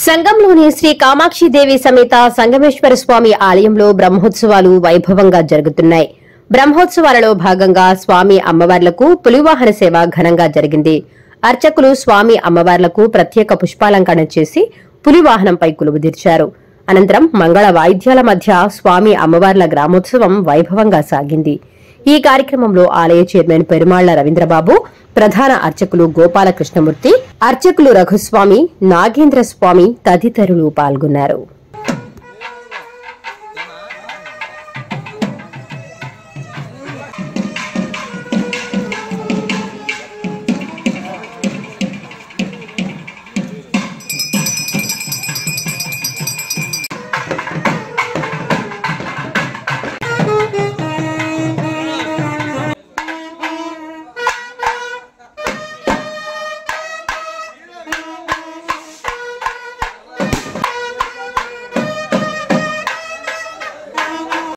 సంగంలోని శ్రీ కామాక్షిదేవి సమేత సంగమేశ్వర స్వామి ఆలయంలో బ్రహ్మోత్సవాలు వైభవంగా జరుగుతున్నాయి. బ్రహ్మోత్సవాలలో భాగంగా స్వామి అమ్మవార్లకు పులివాహన సేవ ఘనంగా జరిగింది. అర్చకులు స్వామి అమ్మవార్లకు ప్రత్యేక పుష్పాలంకరణ చేసి పులివాహనంపై కొలువుదీర్చారు. అనంతరం మంగళ వాయిద్యాల మధ్య స్వామి అమ్మవార్ల గ్రామోత్సవం వైభవంగా సాగింది. ఈ కార్యక్రమంలో ఆలయ చైర్మన్ పెరుమాళ్ల రవీంద్రబాబు, ప్రధాన అర్చకులు గోపాలకృష్ణమూర్తి, అర్చకులు రఘుస్వామి, నాగేంద్ర స్వామి తదితరులు పాల్గొన్నారు.